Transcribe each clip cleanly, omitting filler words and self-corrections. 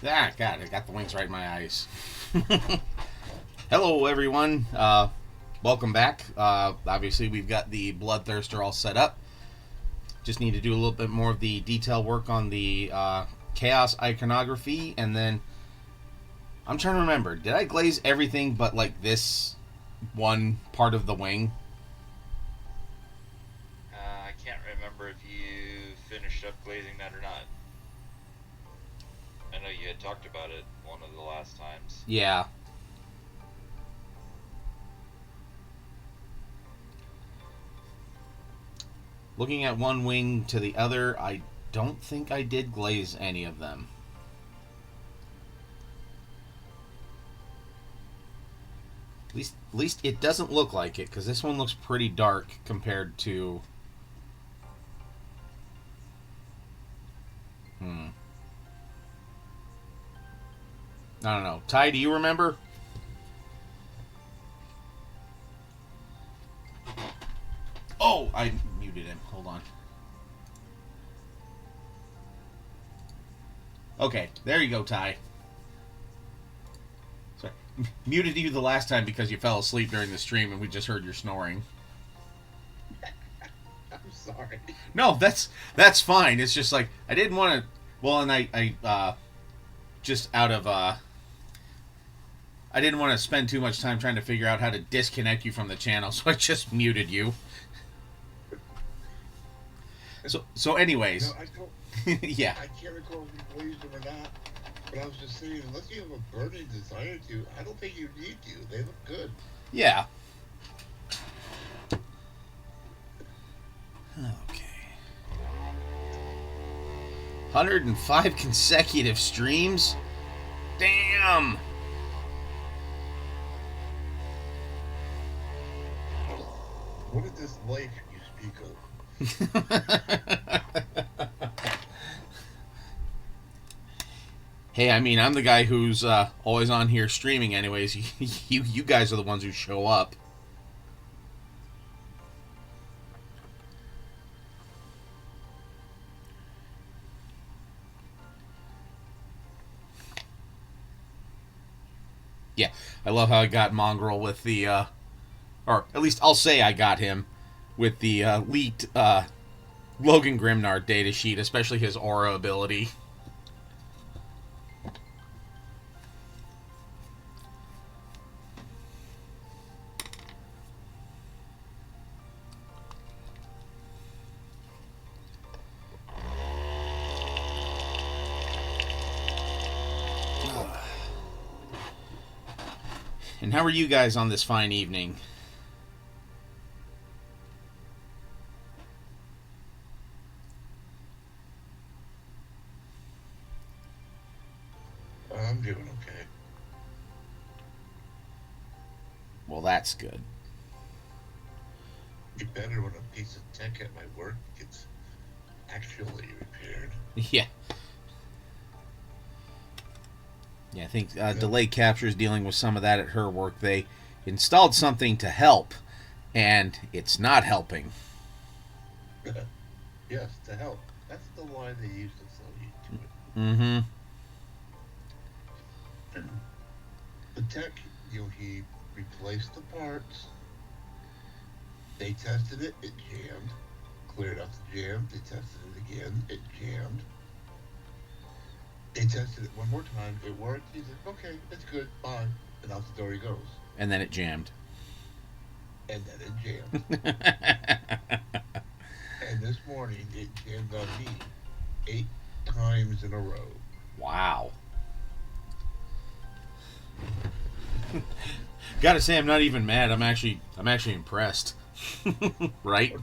Ah, God, I got the wings right in my eyes. Hello, everyone. Welcome back. Obviously, we've got the Bloodthirster all set up. Just need to do a little bit more of the detail work on the Chaos iconography, and then I'm trying to remember. Did I glaze everything but like this one part of the wing? I can't remember if you finished up glazing that or not. I know you had talked about it one of the last times. Yeah. Looking at one wing to the other, I don't think I did glaze any of them. At least it doesn't look like it, because this one looks pretty dark compared to. I don't know. Ty, do you remember? Oh, I muted him. Hold on. Okay, there you go, Ty. Sorry. Muted you the last time because you fell asleep during the stream and we just heard your snoring. I'm sorry. No, that's fine. It's just like I didn't want to. Well, and I just out of I didn't want to spend too much time trying to figure out how to disconnect you from the channel, so I just muted you. So anyways, No, I don't. yeah, I can't recall if we glazed them or not. But I was just saying, unless you have a burning desire to, I don't think you need to. They look good. yeah. Okay. 105 consecutive streams? Damn! What is this life you speak of? Hey, I mean, I'm the guy who's always on here streaming anyways. You guys are the ones who show up. Yeah, I love how I got Mongrel with the, or at least I'll say I got him with the leaked Logan Grimnard data sheet, especially his aura ability. And how are you guys on this fine evening? I'm doing okay. Well, that's good. Be better when a piece of tech at my work gets actually repaired. Yeah. Yeah, I think Delay Capture is dealing with some of that at her work. They installed something to help, and it's not helping. Yes, to help. That's the line they used to sell you to it. Mm-hmm. The tech, he replaced the parts. They tested it, it jammed. Cleared out the jam. They tested it again, it jammed. They tested it one more time, it worked. He said, okay, it's good, bye. And out the door he goes. And then it jammed. And then it jammed. And this morning, it jammed on me 8 times in a row. Wow. Gotta say, I'm not even mad. I'm actually impressed. Right?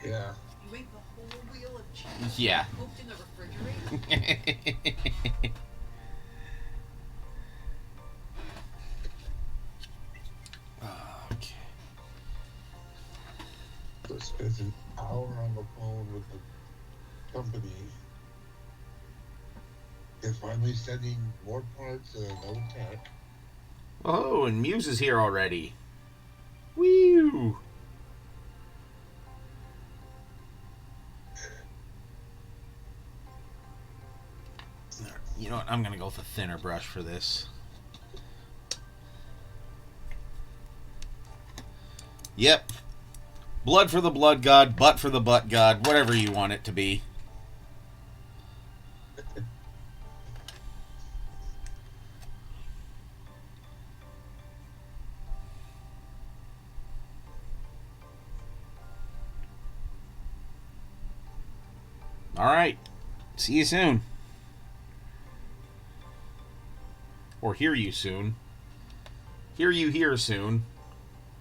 Yeah. You ate the whole wheel of cheese. Yeah. Cooked in the refrigerator. Okay. So I spent an hour on the phone with the company. They're finally sending more parts and no tech. Oh, and Muse is here already. Woo! You know what? I'm gonna go with a thinner brush for this. Yep. Blood for the blood god, butt for the butt god, whatever you want it to be. Alright. See you soon. Or hear you soon. Hear you here soon.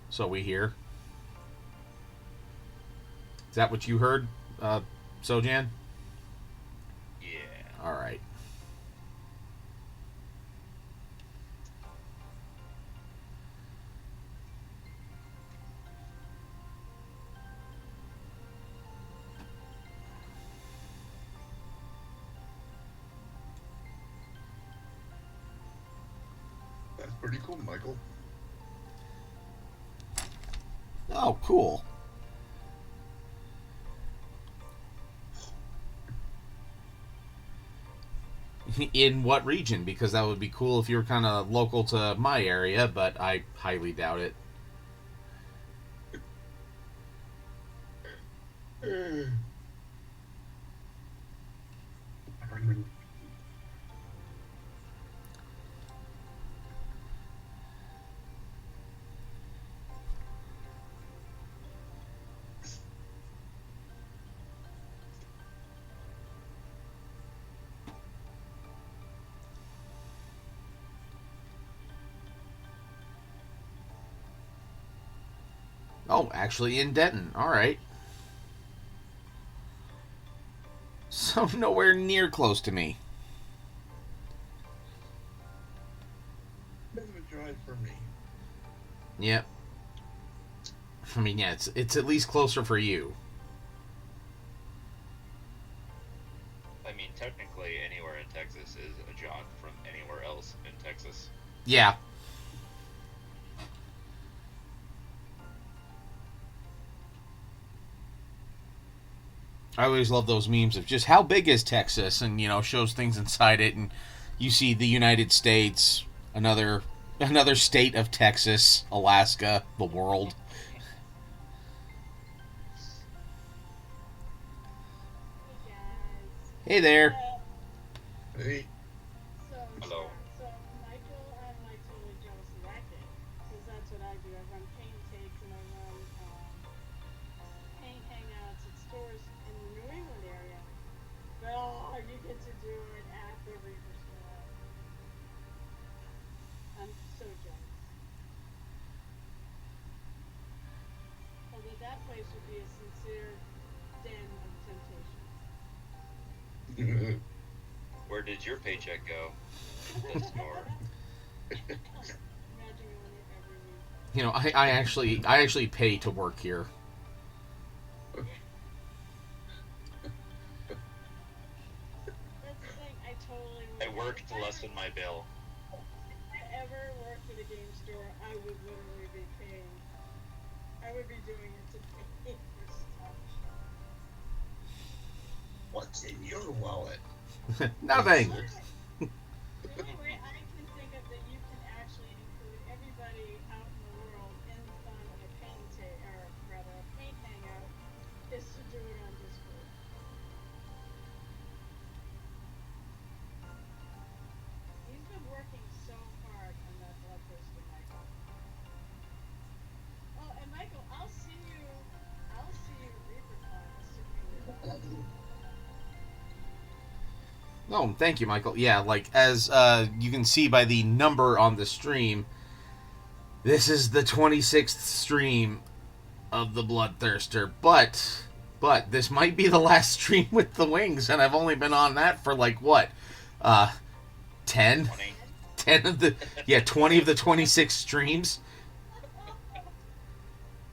So we hear. Is that what you heard, Sojan? Yeah. Alright. That's pretty cool, Michael. Oh, cool. In what region? Because that would be cool if you were kind of local to my area, but I highly doubt it. Oh, actually in Denton. Alright. So nowhere near close to me. Bit of a drive for me. Yep. I mean, yeah, it's at least closer for you. I mean, technically, anywhere in Texas is a jaunt from anywhere else in Texas. Yeah. I always love those memes of just how big is Texas, and shows things inside it, and you see the United States, another state of Texas, Alaska, the world. Hey there. Hey, Hello. So Michael, I'm like totally jealous of that kid, because that's what I do. I run paint takes and I run paint hangouts at stores in the New England area. But oh, you get to do it at the Reaper store. I'm so jealous. Although that place would be a sincere den of temptation. Where did your paycheck go? The store. Imagine going there every week. I actually pay to work here. That's the thing, I totally would. I worked to lessen my bill. If I ever worked at a game store, I would literally be paying. I would be doing it to pay for stuff. what's in your wallet? Nothing. The only way I can think of that you can actually include everybody out in the world in the fun of a paint hangout is to do it on Discord. He's been working so hard on that Bloodthirster, Michael. Oh, and Michael, I'll see you at ReaperCon, assuming you're Oh, thank you, Michael. Yeah, like as you can see by the number on the stream, this is the 26th stream of the Bloodthirster, but this might be the last stream with the wings, and I've only been on that for like what, 10? 20. 10 of the 20 of the 26 streams.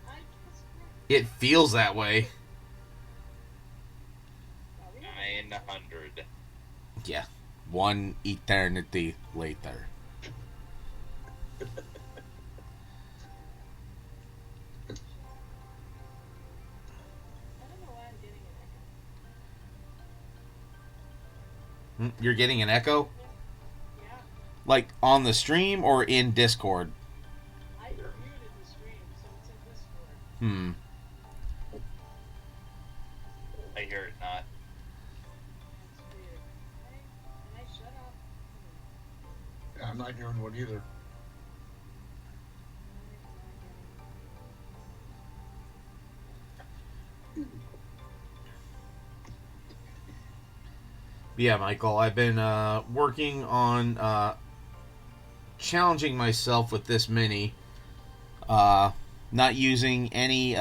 I just It feels that way. 900. Yeah, one eternity later. I don't know why I'm getting an echo. You're getting an echo? Yeah. Like on the stream or in Discord? I muted the stream, so it's in Discord. Hmm. I hear it not. That's weird. Can I shut up? I'm not hearing one either. Yeah, Michael, I've been working on challenging myself with this mini. Not using any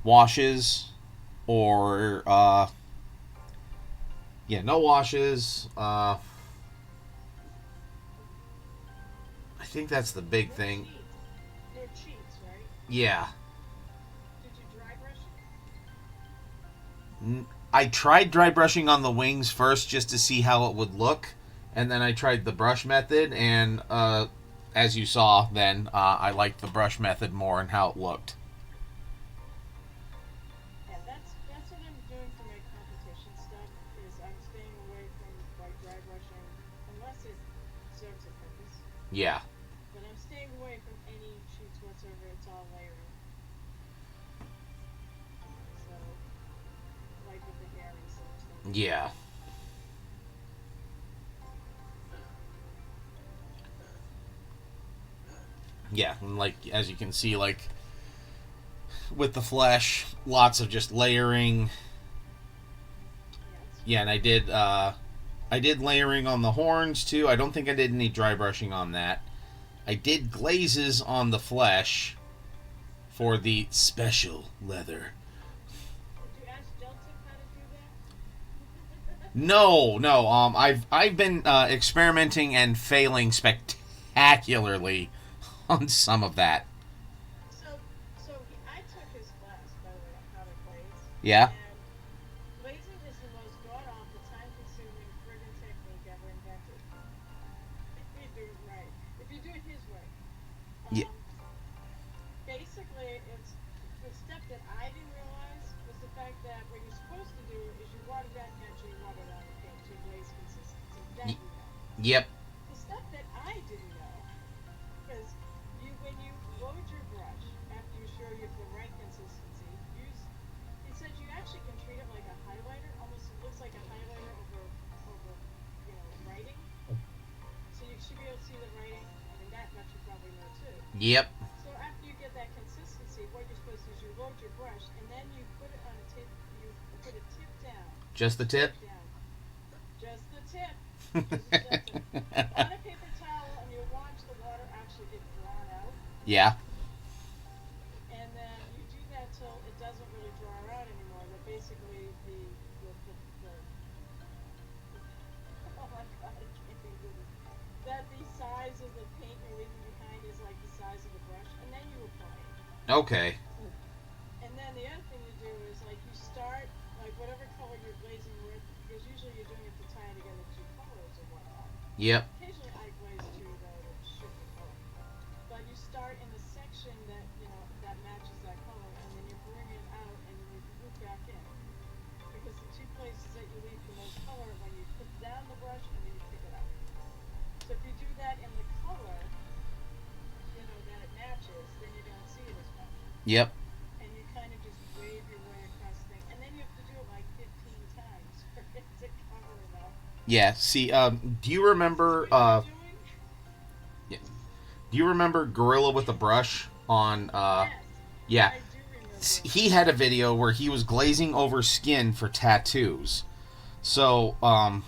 washes or no washes. I think that's the big thing. No cheats, right? Yeah. Did you dry brush it? I tried dry brushing on the wings first just to see how it would look, and then I tried the brush method, and as you saw, then I liked the brush method more and how it looked. Yeah, that's what I'm doing for my competition stuff. Is I'm staying away from like dry brushing unless it serves a purpose. Yeah. But I'm staying away from any cheats whatsoever. It's all layering. So, like with the hair and such. Yeah. Yeah, and like as you can see, like with the flesh, lots of just layering. Yeah, and I did layering on the horns too. I don't think I did any dry brushing on that. I did glazes on the flesh for the special leather. Did you ask Delta how to do that? No. I've been experimenting and failing spectacularly on some of that. So I took his class, by the way, on how to glaze. Yeah. And glazing is the most god-awful, time-consuming friggin' technique ever invented. If you do it right. If you do it his way. Yeah. Basically, it's the step that I didn't realize was the fact that what you're supposed to do is you water down, actually water down the paint to glaze consistency. That you know. Yep. The stuff that I didn't know is when you load your brush after you're sure you have the right consistency, it says you actually can treat it like a highlighter, almost it looks like a highlighter over writing. So you should be able to see the writing. I mean that much you probably know too. Yep. So after you get that consistency, what you're supposed to do is you load your brush and then you put it on a tip. You put a tip down. Just the tip? Down. Just the tip. Just the tip. On a paper towel, and you watch the water actually get drawn out. Yeah. And then you do that till it doesn't really draw out anymore. That basically the oh my god, I can't even do this. That the size of the paint you're leaving behind is like the size of the brush, and then you apply it. Okay. And then the other thing you do is like you start like whatever color you're glazing with, because usually you're doing it to tie together two colors or whatnot. Yep. Occasionally I glaze two though to shift the color. But you start in the section that that matches that color, and then you bring it out and you loop back in. Because the two places that you leave the most color when you put down the brush and then you pick it up. So if you do that in the color, that it matches, then you don't see it as much. Yep. And you kind of just wave your way across the thing. And then you have to do it like 15 times for it to cover it up. Yeah. See, do you remember do you remember Gorilla with a Brush on Yes, yeah. I do remember. He had a video where he was glazing over skin for tattoos. So, on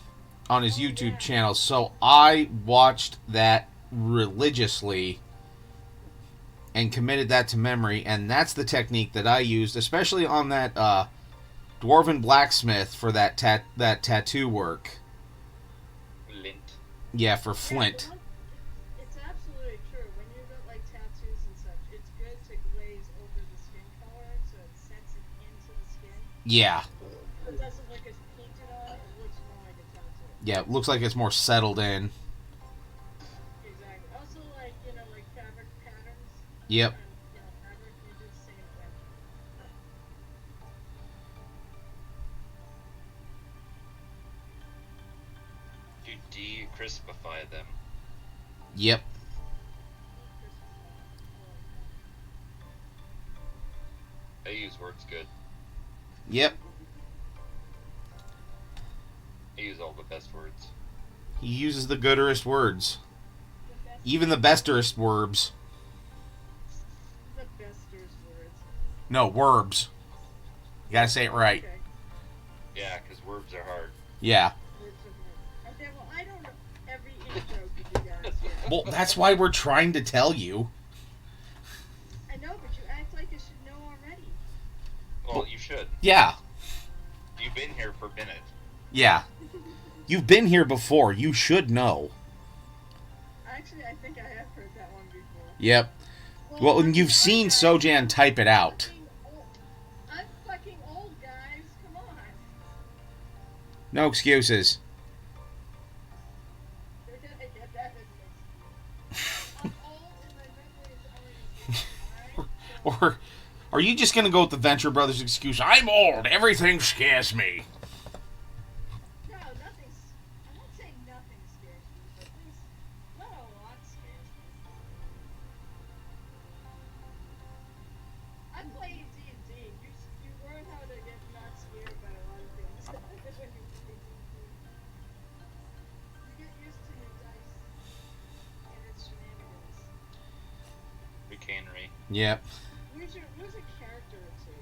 his YouTube channel. So I watched that religiously and committed that to memory, and that's the technique that I used, especially on that Dwarven Blacksmith for that tattoo work. Lint. Yeah, for Yeah, Flint. it's absolutely true. When you've got like tattoos and such, it's good to glaze over the skin color so it sets it into the skin. Yeah. It doesn't look as painted on, it looks more like a tattoo. Yeah, it looks like it's more settled in. Exactly. Also, like fabric patterns. Yep. Fabric, you do the same thing. You de-crispify them. Yep. I use words good. Yep. I use all the best words. He uses the gooderest words. The best, Even the besterest words. the besters words. No, verbs. You gotta say it right. Okay. Yeah, because words are hard. Yeah. Words of words. Okay, well, I don't know every intro to you guys here. Well, that's why we're trying to tell you. I know, but you act like you should know already. Well, you should. Yeah. You've been here for a minute. Yeah. You've been here before. You should know. Actually, I think I have heard that one before. Yep. Well, and you've seen Sojan type it out. I'm fucking old, guys. Come on. No excuses. They're gonna get that as an excuse. I'm old and my memory is already gone, alright? Or are you just gonna go with the Venture Brothers excuse? I'm old. Everything scares me. No, nothing's. I won't say nothing scares me, but things. Not a lot scares me. I play D&D. You learn how to get not scared by a lot of things when you play D&D. You get used to your dice and its shenanigans. Chicanery. Yep. Lose a character or two.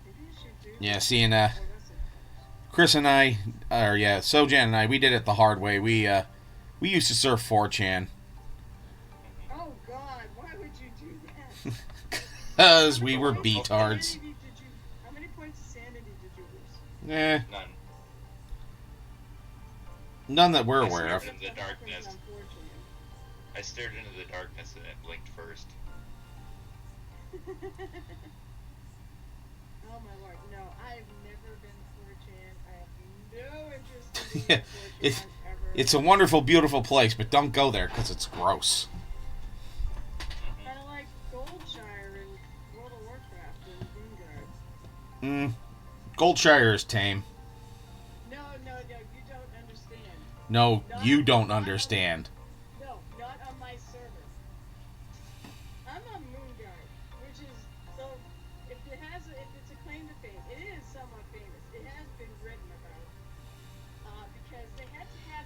Maybe you should do Yeah, that. seeing Or listen. Chris and I, Sojan and I, we did it the hard way. We used to surf 4chan. Oh God, why would you do that? Because we were How many points of betards. sanity how many points of sanity did you lose? Eh, None. none that we're Yes, aware of. sir. In the That happens darkness. on 4chan. I stared into the darkness and it blinked first. Oh my lord, no, I've never been 4chan. I have no interest in Yeah, being 4chan it's- ever. It's a wonderful, beautiful place, but don't go there because it's gross. Kind of like Goldshire in World of Warcraft and Vanguard. Goldshire is tame. No, you don't understand. No, you don't understand. No, not on my server. I'm on Moonguard, which is so. If it's a claim to fame, it is somewhat famous. It has been written about because they had to have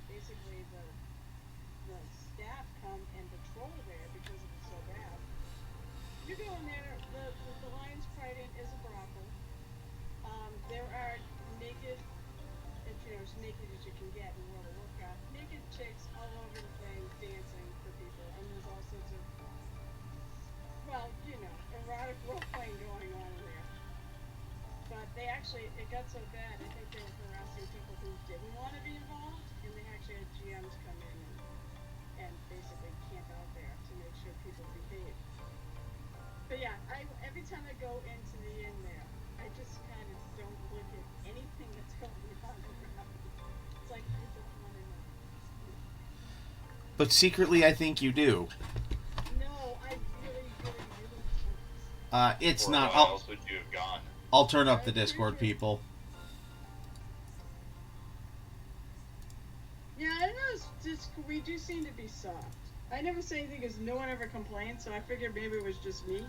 basically the staff come and patrol there because it was so bad. You go in there, the Lion's Pride Inn is a brothel. There are naked, as naked as you can get in World of Warcraft, naked chicks all over the place dancing for people, and there's all sorts of, erotic role-playing going on in there. But it got so bad, I think they were harassing people who didn't want to be involved, and they actually had GMs come in and basically camp out there to make sure people behave. But yeah, every time I go into the inn there, I just kind of don't look at anything that's going on around. It's like I don't want to know. But secretly, I think you do. No, I really don't. It's Or not. why else would you have gone? I'll turn up the Discord, people. Yeah, I don't know. It's just we do seem to be soft. I never say anything because no one ever complains, so I figured maybe it was just me.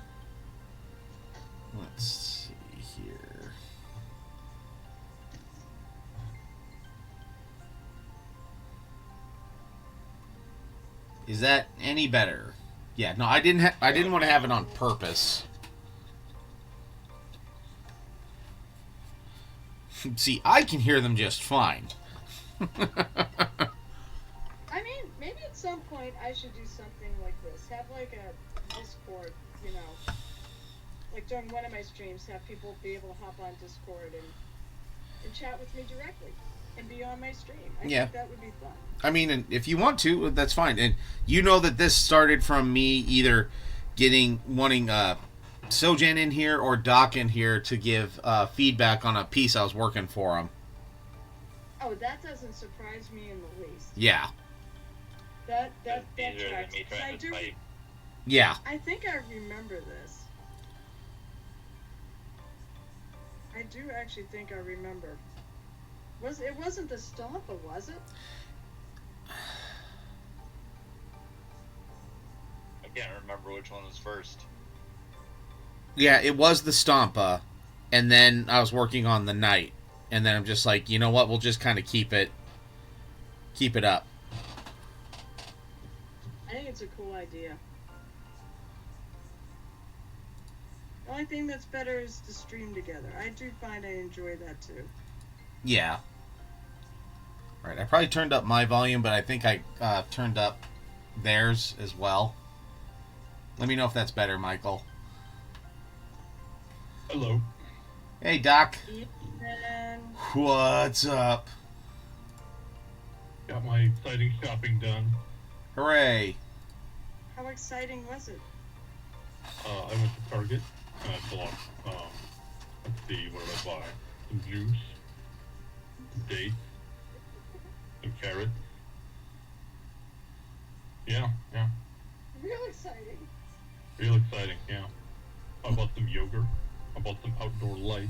Let's see here. Is that any better? Yeah. No, I didn't. I didn't want to have it on purpose. See, I can hear them just fine. I mean, maybe at some point I should do something like this. Have like a Discord, like during one of my streams, have people be able to hop on Discord and chat with me directly and be on my stream. I Yeah. think that would be fun. I mean, and if you want to, that's fine. And you know that this started from me either wanting Sojan in here or Doc in here to give feedback on a piece I was working for him. Oh, that doesn't surprise me in the least. Yeah. That Easier than tracks. me 'Cause trying to type. Yeah. I think I remember this. I I do actually think I remember. It wasn't the Stomper, was it? I can't remember which one was first. Yeah, it was the Stompa, and then I was working on the Knight, and then I'm just like, you know what? We'll just kind of keep it up. I think it's a cool idea. The only thing that's better is to stream together. I do find I enjoy that too. Yeah. Right. I probably turned up my volume, but I think I turned up theirs as well. Let me know if that's better, Michael. Hello. Hey, Doc. And What's up? Got my exciting shopping done. Hooray. how exciting was it? I went to Target and I bought, let's see, what did I buy? Some juice, some dates, some carrots. Yeah. Real exciting. Real exciting, yeah. I bought some yogurt. I bought some outdoor lights.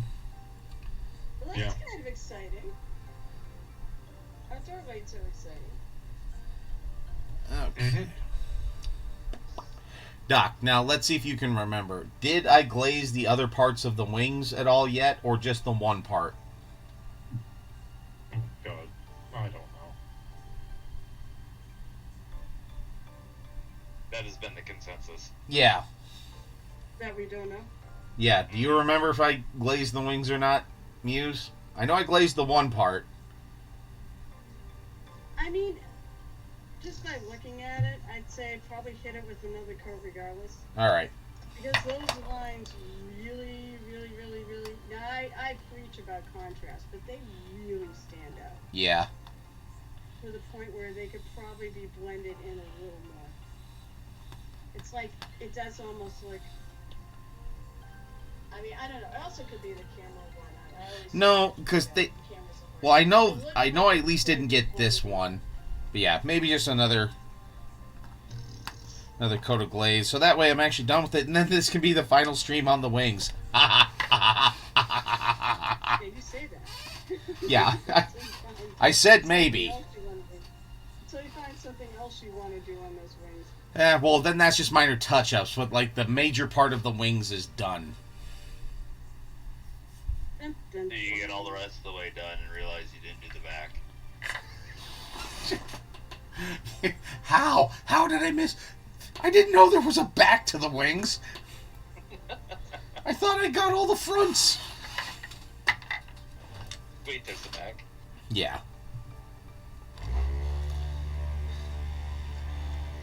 Well, that's Yeah. kind of exciting. Outdoor lights are exciting. Okay. Doc, now let's see if you can remember. Did I glaze the other parts of the wings at all yet, or just the one part? Oh, God. I don't know. That has been the consensus. Yeah. That we don't know. Yeah. Do you remember if I glazed the wings or not, Muse? I know I glazed the one part. I mean, just by looking at it, I'd say probably hit it with another coat regardless. All right. Because those lines really. Now, I preach about contrast, but they really stand out Yeah. to the point where they could probably be blended in a little more. It's like, it does almost look. I mean, I don't know. It also could be the camera or whatnot. I always No, say because that they. the cameras are Well, I know. It looks I know. I like at least didn't get this one. But yeah, maybe just another coat of glaze. So that way I'm actually done with it, and then this can be the final stream on the wings. Yeah, you say that. Yeah. Until you find I said something maybe. else you wanna do. Until you find something else you want to do on those wings. Well, then that's just minor touch-ups. But like the major part of the wings is done. Dun, dun, So you get all the dun. rest of the way done and realize you didn't do the back. How? How did I miss? I didn't know there was a back to the wings. I thought I got all the fronts. Wait, there's the back. Yeah.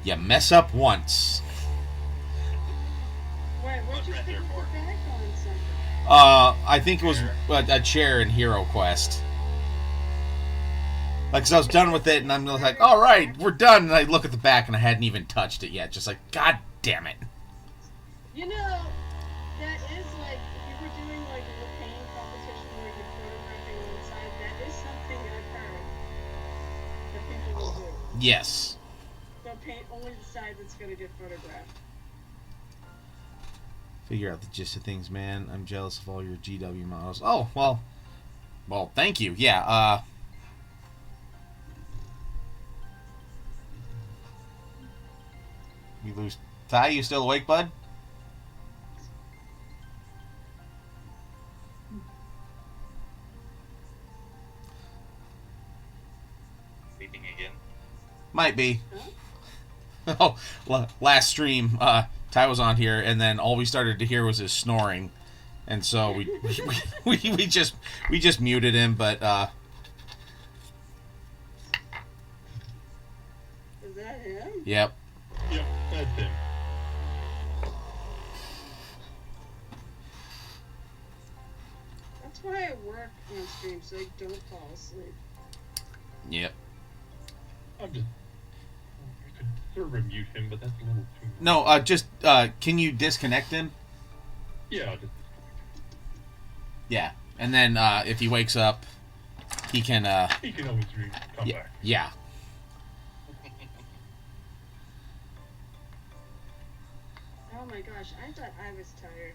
You mess up once. Wait, what'd you Right pick there up for the it. back on something? I think it was a chair in Hero Quest. Like, 'cause I was done with it, and I'm like, all right, we're done. And I look at the back, and I hadn't even touched it yet. Just like, God damn it. You know, that is like, if you were doing like a painting competition where you're photographing on the side, that is something I've heard that people will do. Yes. They'll paint only the side that's going to get photographed. Figure out the gist of things, man. I'm jealous of all your GW models. Oh, well, thank you. Yeah. You lose. Ty, you still awake, bud? Sleeping again. Might be. Huh? Oh, last stream, Ty was on here, and then all we started to hear was his snoring, and so we just muted him. But Is that him? yep, Yep, that's him. That's why I work on stream so I don't fall asleep. yep. I'm just. I could sort of mute him, but that's a little too much. No, just can you disconnect him? Yeah, just. Yeah, and then if he wakes up, he can. He can always come Yeah, back. yeah. Oh my gosh, I thought I was tired.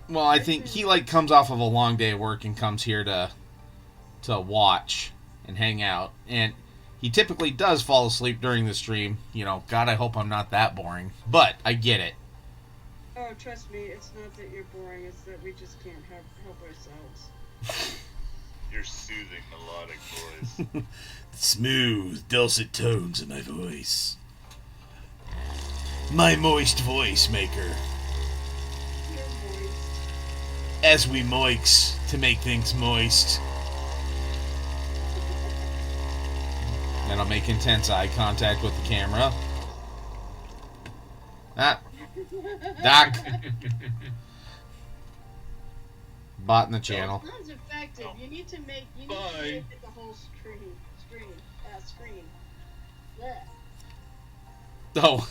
Well, I think he like comes off of a long day of work and comes here to watch and hang out, and he typically does fall asleep during the stream. You know, God, I hope I'm not that boring, but I get it. Oh, trust me, it's not that you're boring, it's that we just can't help ourselves. Your soothing melodic voice. Smooth, dulcet tones in my voice. My moist voice maker. Your voice. As we moix to make things moist. Then I'll make intense eye contact with the camera. Ah, Doc. Bot in the channel. Well, it's not effective. You need to make Bye. it the whole screen. Blech. Oh.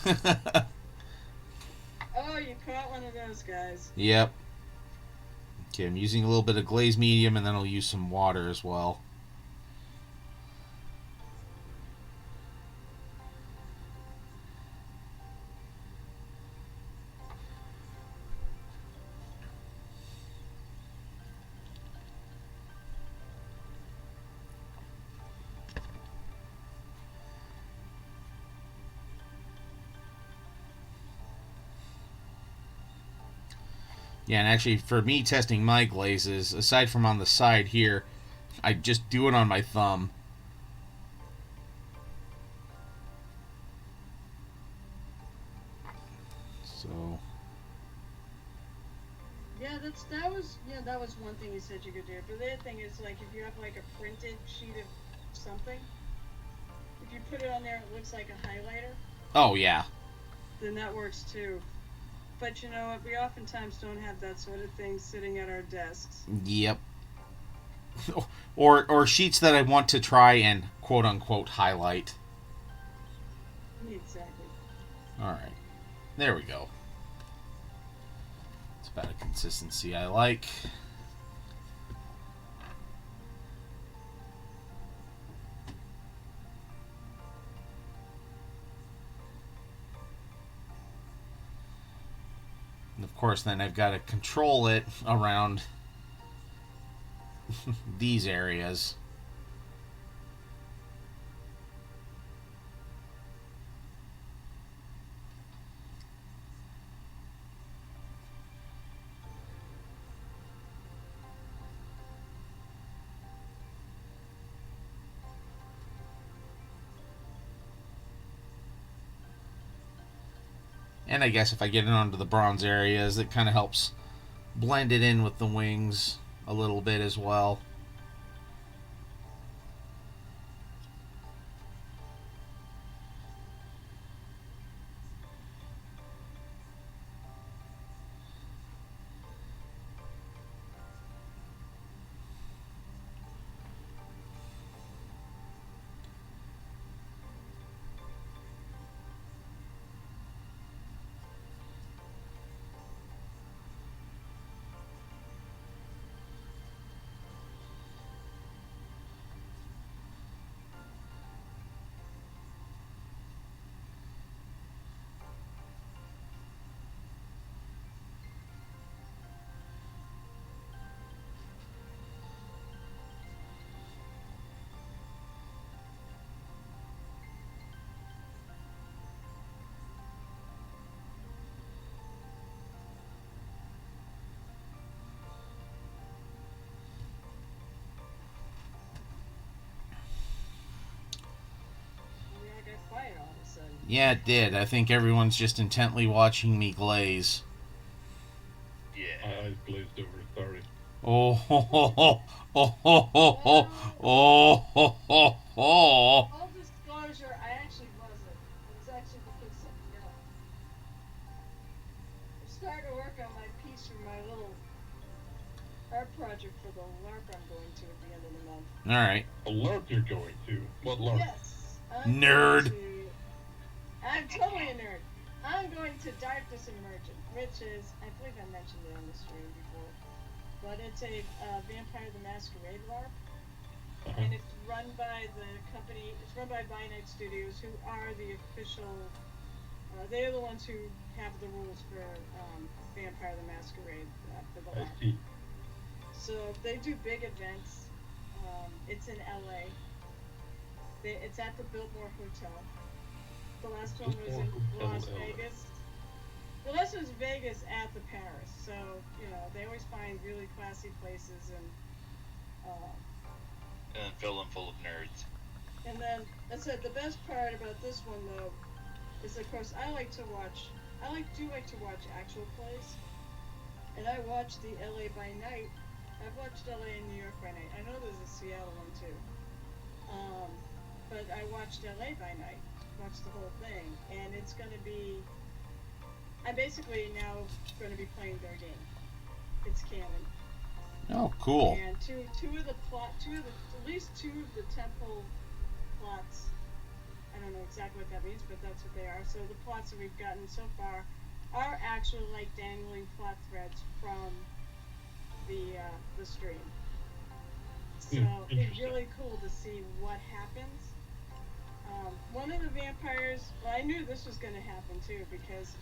Oh, you caught one of those guys. Yep. Okay, I'm using a little bit of glaze medium, and then I'll use some water as well. Yeah, and actually, for me testing my glazes, aside from on the side here, I just do it on my thumb. So, Yeah, that was one thing you said you could do. But the other thing is, like, if you have like a printed sheet of something, if you put it on there, it looks like a highlighter. oh yeah. Then that works too. But you know what? We oftentimes don't have that sort of thing sitting at our desks. Yep. Or sheets that I want to try and quote unquote highlight. Exactly. Alright. There we go. It's about a consistency I like. And of course, then I've got to control it around these areas. And I guess if I get it onto the bronze areas, it kind of helps blend it in with the wings a little bit as well. We all got quiet all of a sudden. Yeah, it did. I think everyone's just intently watching me glaze. Yeah. My eyes glazed over. Sorry. Oh, ho, ho, ho, oh, ho, ho, ho, oh, ho, ho, ho. Full disclosure, I actually wasn't. I was actually looking something up. I'm starting to work on my piece for my little art project for the LARP I'm going to at the end of the month. All right. A LARP you're going to? What LARP? Yes. I'm Nerd. going to- I'm totally a nerd. I'm going to Darkness Emergent, which is, I believe I mentioned it on the stream before, but it's a Vampire the Masquerade LARP. And it's run by the company, it's run by By Night Studios, who are the official, they're the ones who have the rules for Vampire the Masquerade for the I LARP. see. So they do big events. It's in LA. It's at the Biltmore Hotel. The last one was Biltmore in Hotel, Las LA. Vegas. The last one was Vegas at the Paris. So, you know, they always find really classy places And fill them full of nerds. and then I said the best part about this one though is of course I like to watch actual plays. And I watched the LA by Night. I've watched LA and New York by Night. I know there's a Seattle one too. But I watched LA by Night. Watched the whole thing. And it's gonna be I'm basically now gonna be playing their game. It's canon. Oh, cool. And at least two of the temple plots. I don't know exactly what that means, but that's what they are. So the plots that we've gotten so far are actual like dangling plot threads from the stream. So it's Interesting. really cool to see what happens. One of the vampires. Well, I knew this was going to happen too because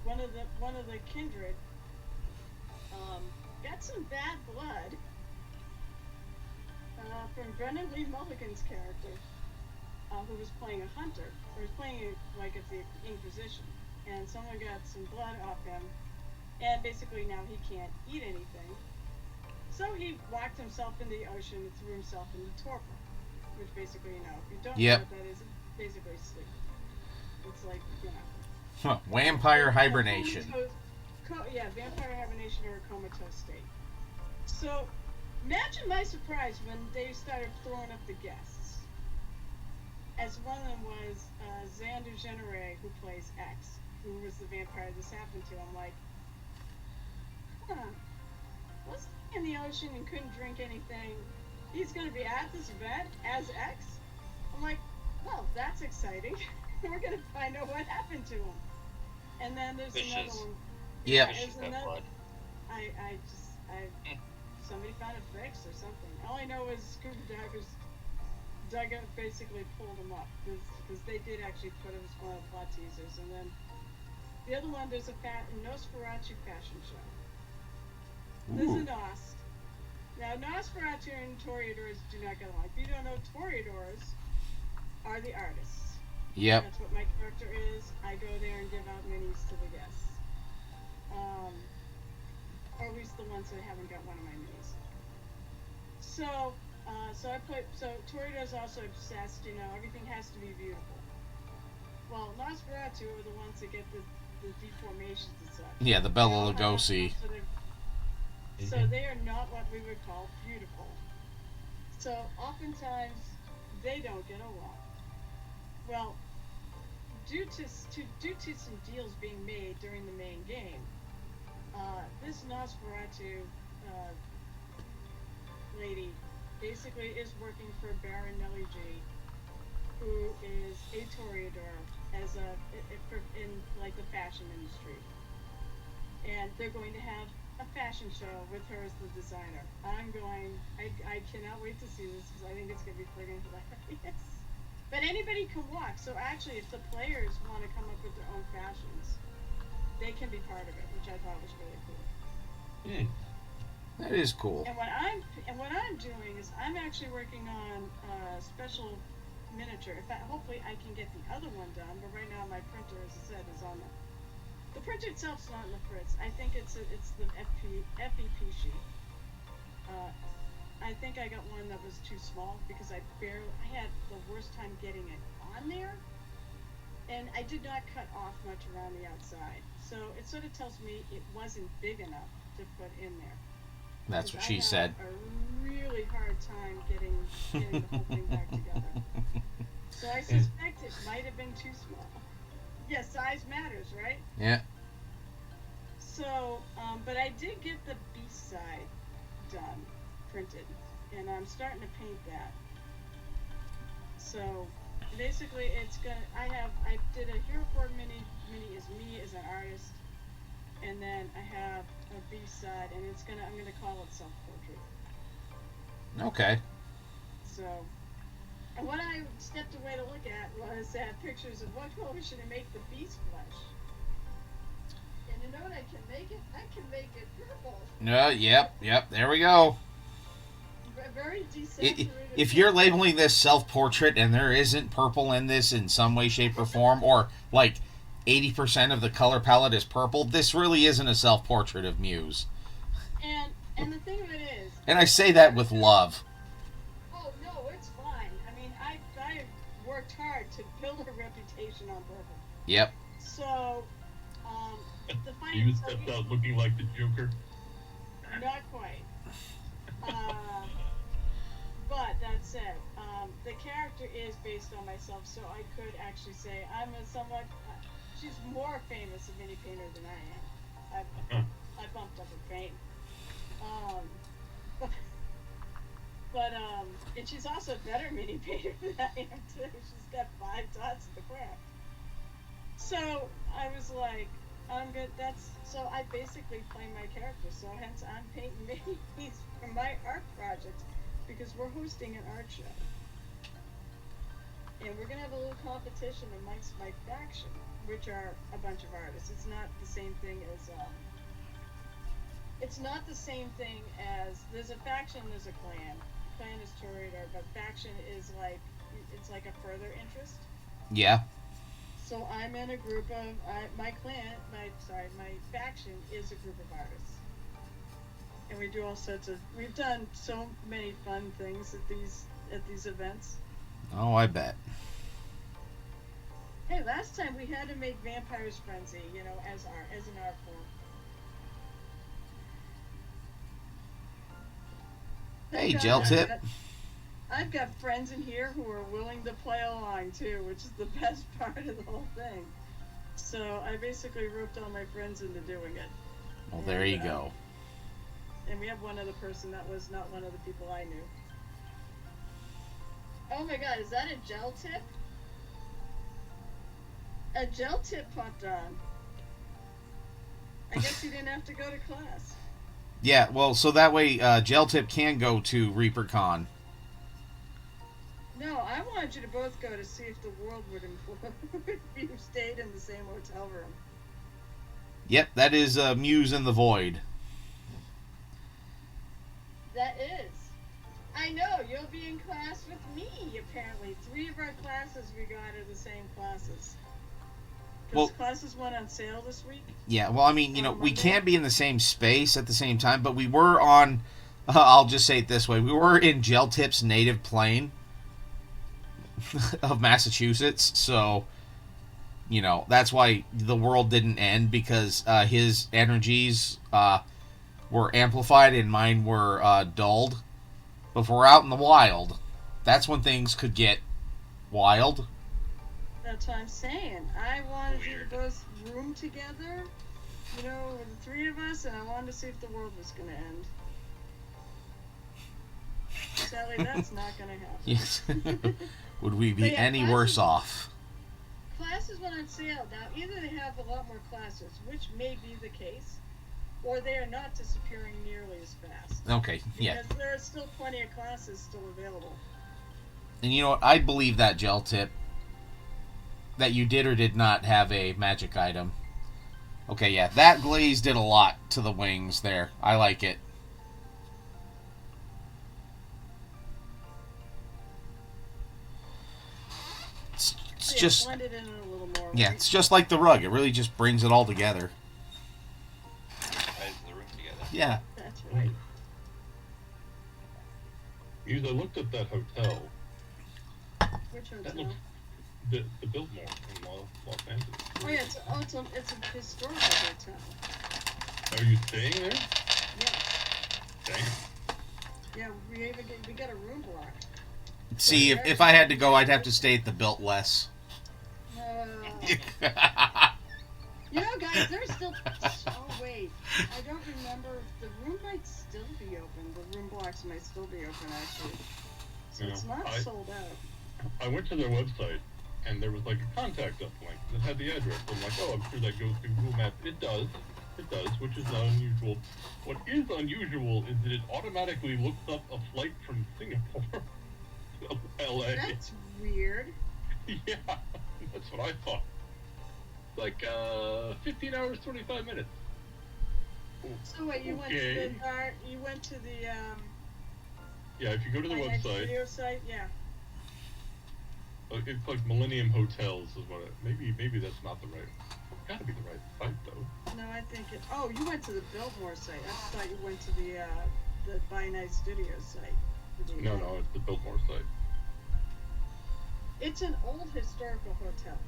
one of the kindred got some bad blood from Brennan Lee Mulligan's character, who was playing a hunter, or was playing it like at the Inquisition, and someone got some blood off him, and basically now he can't eat anything. So he locked himself in the ocean and threw himself into torpor, which basically, you know, if you don't Yep. know what that is, it's basically sleep. It's like, you know. Huh, vampire hibernation. Yeah, vampire hibernation or a comatose state. So, imagine my surprise when they started throwing up the guests. As one of them was Xander Genere, who plays X, who was the vampire this happened to. I'm like, huh, wasn't he in the ocean and couldn't drink anything? He's going to be at this event as X? I'm like, well, that's exciting. We're going to find out what happened to him. And then there's another Fishes. one. Yep. There's Fishes have another. blood. Somebody found a fix or something. All I know is scuba divers dug up, basically pulled him up because they did actually put it as one of the plot teasers. And then the other one, there's a Nosferatu fashion show. There's a Ooh. Nos. Now Nosferatu and Toreadors do not get along. If you don't know, Toreadors are the artists. Yep. That's what my character is. I go there and give out minis to the guests. Or at least the ones that haven't got one of my minis. So Toreador's also obsessed, you know, everything has to be beautiful. Well, Nosferatu are the ones that get the deformations and such. Yeah, the They Bela all have Lugosi. some sort of- So they are not what we would call beautiful. So oftentimes they don't get along. Well, due to some deals being made during the main game, this Nosferatu lady basically is working for Baron Nelly G, who is a Toreador in like the fashion industry, and they're going to have a fashion show with her as the designer. I cannot wait to see this because I think it's going to be pretty hilarious. But anybody can walk, so actually if the players want to come up with their own fashions, they can be part of it, which I thought was really cool. That is cool. And what I'm doing is I'm actually working on a special miniature. Hopefully I can get the other one done, but right now my printer, as I said, is on the printer itself's not in the fritz. I think it's the FEP sheet. I think I got one that was too small because I had the worst time getting it on there, and I did not cut off much around the outside. So it sort of tells me it wasn't big enough to put in there. That's what I she had said. a really hard time getting the whole thing back together. So I suspect it might have been too small. Yeah, size matters, right? Yeah. So, but I did get the beast side done, printed, and I'm starting to paint that. So basically, I did a Hero 4 mini is me as an artist, and then I have a beast side, and I'm gonna call it self-portrait. Okay. So, and what I stepped away to look at was pictures of what color should I make the beast flesh. You know what I can make it? I can make it purple. Yep. There we go. Very desaturated. If you're labeling this self-portrait and there isn't purple in this in some way, shape, or form, or like 80% of the color palette is purple, this really isn't a self-portrait of Muse. And the thing of it is. And I say that with love. Oh no, it's fine. I mean, I worked hard to build a reputation on purple. Yep. So, the final. You stepped out looking like the Joker. Not quite. But that said, the character is based on myself, so I could actually say I'm a somewhat. She's more famous a mini painter than I am. I bumped up her fame. And she's also a better mini painter than I am too. She's got 5 dots in the craft. So I was like, I'm good. So I basically play my character. So hence I'm painting minis for my art project because we're hosting an art show. And we're gonna have a little competition amongst my faction, which are a bunch of artists. It's not the same thing as there's a faction, there's a clan. Clan is Torridor, but faction is like it's like a further interest. Yeah. So I'm in a group of my faction is a group of artists, and we do all sorts of. We've done so many fun things at these events. Oh, I bet. Hey, last time we had to make Vampires Frenzy, as an art form. Hey, Gel Tip. I've got friends in here who are willing to play along too, which is the best part of the whole thing. So I basically roped all my friends into doing it. Well, there you go. And we have one other person that was not one of the people I knew. Oh my god, is that a Gel Tip? A Gel Tip popped on. I guess he didn't have to go to class. Yeah, well, so that way Gel Tip can go to ReaperCon. No, I wanted you to both go to see if the world would implode if you stayed in the same hotel room. Yep, that is Muse in the Void. That is. I know, you'll be in class with me, apparently. 3 of our classes we got are the same classes. Because classes went on sale this week. Yeah, well, I mean, we can't be in the same space at the same time, but we were on, I'll just say it this way, we were in Gel Tip's native plane of Massachusetts, so, that's why the world didn't end, because his energies were amplified and mine were dulled. But if we're out in the wild, that's when things could get wild. That's what I'm saying. I wanted you to both room together, with the 3 of us, and I wanted to see if the world was going to end. Sadly, that's not going to happen. Yes. Would we be any worse off? Classes went on sale. Now, either they have a lot more classes, which may be the case, or they are not disappearing nearly as fast. Okay, yeah. Because there are still plenty of classes still available. And you know what? I believe that, Gel Tip, that you did or did not have a magic item. Okay, yeah, that glaze did a lot to the wings there. I like it. It's just blend it in a little more. Yeah, right? it's just like the rug. It really just brings it all together. Ties the room together. Yeah. That's right. Because I looked at that hotel. Which That hotel? looks the Biltmore in Los Angeles. Oh yeah, it's a historical hotel. Are you staying there? Yeah. Dang. Yeah, we got a room block. See, if I had to go, I'd have to stay at the Built Less. Guys, there's still. Oh wait, I don't remember. The room might still be open. The room blocks might still be open actually. So Yeah, it's not sold out. I went to their website, and there was like a contact us link that had the address. I'm like, oh, I'm sure that goes to Google Maps. It does, which is not unusual. What is unusual is that it automatically looks up a flight from Singapore to LA. That's weird. Yeah, that's what I thought. like 15 hours, 25 minutes. So wait, you went to Okay. the art? You went to the Yeah, if you go to the Finite website, Studio site? Yeah. it's like Millennium Hotels is what it. Maybe that's not the right. Gotta be the right site though. No, I think it. Oh, you went to the Biltmore site. I thought you went to the By Night Studio site. for the No, event. no, it's the Biltmore site. It's an old historical hotel.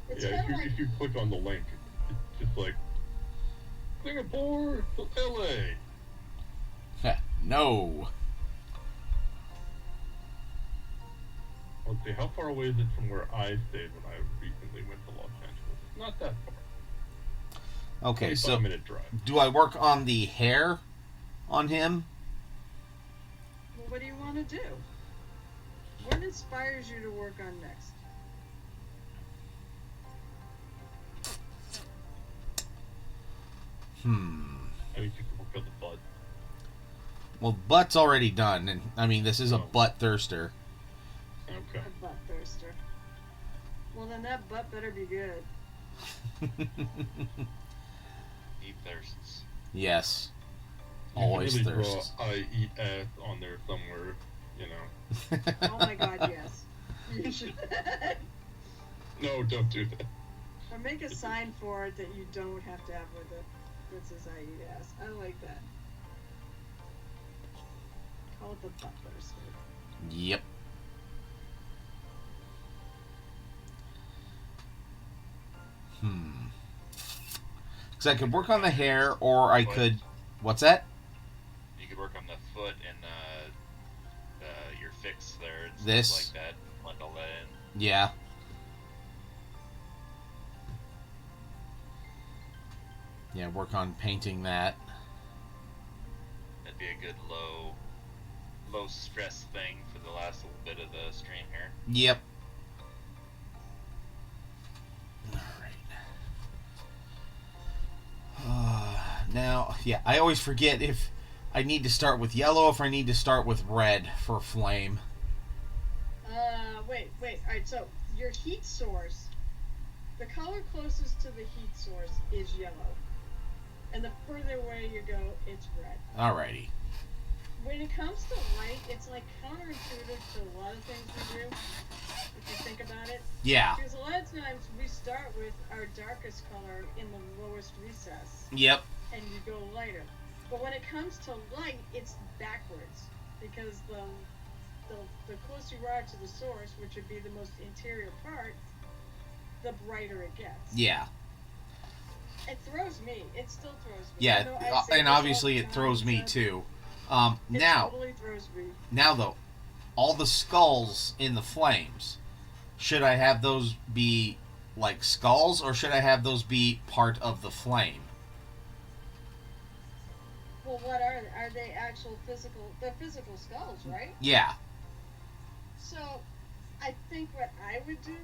It's Yeah, kind of like if you click on the link, it's just like Singapore to LA. No. Let's see, how far away is it from where I stayed when I recently went to Los Angeles? Not that far. Okay, 25-minute drive. do I work on the hair on him? well, what do you want to do? What inspires you to work on next? I think you can work on the butt. Well, butt's already done, and I mean this is a Oh. Bloodthirster. Okay. A Bloodthirster. Well, then that butt better be good. He thirsts. Yes. You Always can really thirsts. draw IES on there somewhere, you know. Oh my God, yes. You should. No, don't do that. Or make a sign for it that you don't have to have with it. That says I eat ass. I like that. Call it the Bloodthirster. Yep. Because I could work on the hair, or I could. What's that? You could work on the foot and your fix there and This? stuff like that. Blend all that in. Yeah. Yeah, work on painting that. That'd be a good low stress thing for the last little bit of the stream here. Yep. Alright. Now, yeah, I always forget if I need to start with yellow or if I need to start with red for flame. Wait. Alright, so your heat source, the color closest to the heat source is yellow. And the further away you go, it's red. Alrighty. When it comes to light, it's like counterintuitive to a lot of things we do, if you think about it. Yeah. Because a lot of times we start with our darkest color in the lowest recess, Yep. and you go lighter. But when it comes to light, it's backwards, because the closer you are to the source, which would be the most interior part, the brighter it gets. Yeah. It throws me. It still throws me. Yeah, I know I say and this all obviously the it time, throws me but too. It Now, totally throws me. now though, all the skulls in the flames, should I have those be like skulls, or should I have those be part of the flame? Well, what are they? Are they actual physical? They're physical skulls, right? Yeah. So, I think what I would do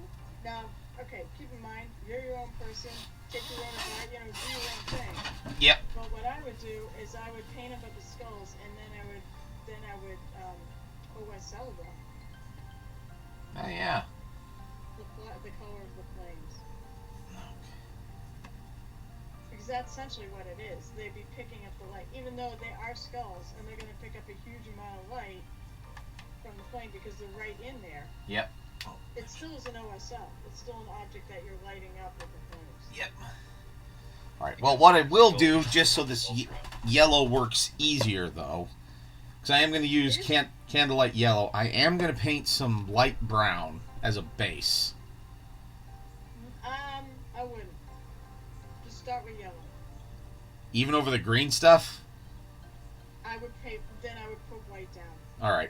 now. Okay, keep in mind you're your own person. Take your own advice. You know, do your own thing. Yep. But what I would do is I would paint them with the skulls, and then I would OSL them. Oh yeah. The color of the flames. Because that's essentially what it is. They'd be picking up the light, even though they are skulls, and they're going to pick up a huge amount of light from the flame because they're right in there. Yep. It still is an OSL. It's still an object that you're lighting up with the flames. Yep. All right. Well, what I will do, just so this yellow works easier, though, because I am going to use candlelight yellow, I am going to paint some light brown as a base. I wouldn't. Just start with yellow. Even over the green stuff? I would paint. Then I would put white down. All right.